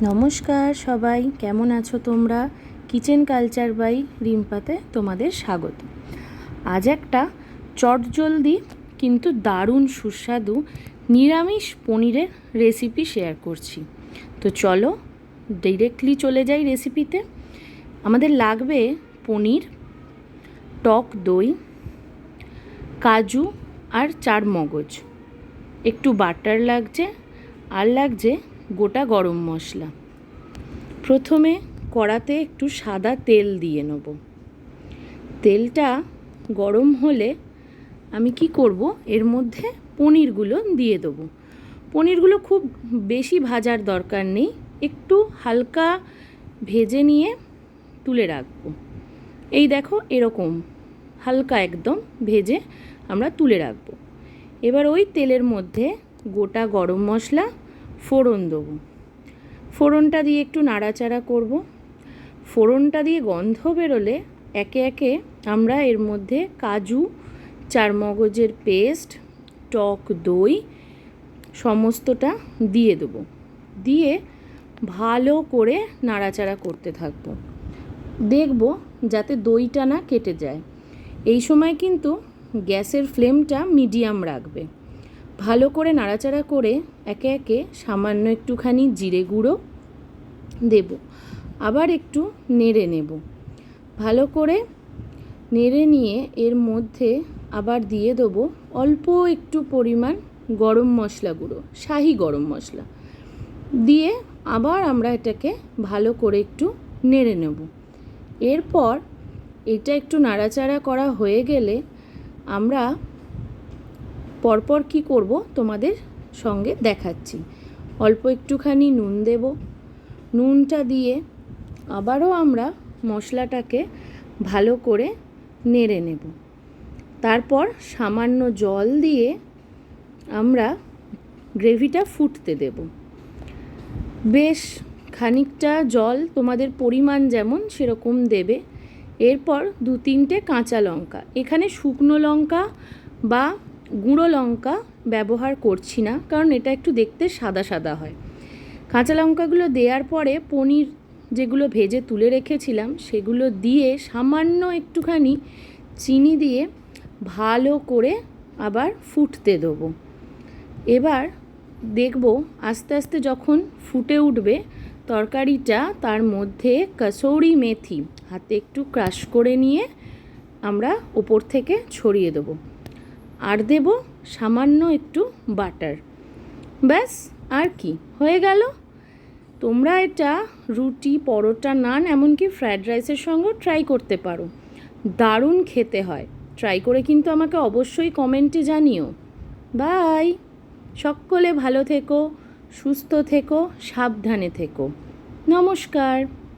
নমস্কার সবাই, কেমন আছো তোমরা? কিচেন কালচার বাই রিম্পাতে তোমাদের স্বাগত। আজ একটা চটজলদি কিন্তু দারুণ সুস্বাদু নিরামিষ পনিরের রেসিপি শেয়ার করছি। তো চলো ডিরেক্টলি চলে যাই রেসিপিতে। আমাদের লাগবে পনির, টক দই, কাজু আর চারমগজ, একটু বাটার লাগছে, আর লাগছে গোটা গরম মশলা। প্রথমে কড়াতে একটু সাদা তেল দিয়ে নেব। তেলটা গরম হলে আমি কি করব, এর মধ্যে পনিরগুলো দিয়ে দেবো। পনিরগুলো খুব বেশি ভাজার দরকার নেই, একটু হালকা ভেজে নিয়ে তুলে রাখবো। এই দেখো, এরকম হালকা একদম ভেজে আমরা তুলে রাখবো। এবার ওই তেলের মধ্যে গোটা গরম মশলা ফোড়ন দেবো। ফোড়নটা দিয়ে একটু নাড়াচাড়া করব। ফোড়নটা দিয়ে গন্ধ বেরোলে একে একে আমরা এর মধ্যে কাজু, চারমগজের পেস্ট, টক দই সমস্তটা দিয়ে দেবো। দিয়ে ভালো করে নাড়াচাড়া করতে থাকব। দেখব যাতে দইটা না কেটে যায়। এই সময় কিন্তু গ্যাসের ফ্লেমটা মিডিয়াম রাখবে। ভালো করে নাড়াচাড়া করে একে একে সামান্য একটুখানি জিরে গুঁড়ো দেব, আবার একটু নেড়ে নেব। ভালো করে নেড়ে নিয়ে এর মধ্যে আবার দিয়ে দেবো অল্প একটু পরিমাণ গরম মশলা গুঁড়ো, শাহি গরম মশলা দিয়ে আবার আমরা এটাকে ভালো করে একটু নেড়ে নেব। এরপর এটা একটু নাড়াচাড়া করা হয়ে গেলে আমরা পরপর কি করব তোমাদের সঙ্গে দেখাচ্ছি। অল্প একটুখানি নুন দেব। নুনটা দিয়ে আবারও আমরা মশলাটাকে ভালো করে নেড়ে নেব। তারপর সামান্য জল দিয়ে আমরা গ্রেভিটা ফুটতে দেব। বেশ খানিকটা জল তোমাদের পরিমাণ যেমন সেরকম দেবে। এরপর 2-3টে কাঁচা লঙ্কা, এখানে শুকনো লঙ্কা বা গুঁড়ো লঙ্কা ব্যবহার করছি না, কারণ এটা একটু দেখতে সাদা সাদা হয়। কাঁচা লঙ্কাগুলো দেওয়ার পরে পনির যেগুলো ভেজে তুলে রেখেছিলাম সেগুলো দিয়ে সামান্য একটুখানি চিনি দিয়ে ভালো করে আবার ফুটতে দেবো। এবার দেখব আস্তে আস্তে যখন ফুটে উঠবে তরকারিটা, তার মধ্যে কসৌরি মেথি হাতে একটু ক্রাশ করে নিয়ে আমরা ওপর থেকে ছড়িয়ে দেবো। আর দেব সামান্য একটু বাটার। ব্যাস, আর কি, হয়ে গেল। তোমরা এটা রুটি, পরোটা, নান, এমনকি ফ্রায়েড রাইসের সঙ্গেও ট্রাই করতে পারো। দারুণ খেতে হয়। ট্রাই করে কিন্তু আমাকে অবশ্যই কমেন্টে জানিও। বাই। সকলে ভালো থেকো, সুস্থ থেকো, সাবধানে থেকো। নমস্কার।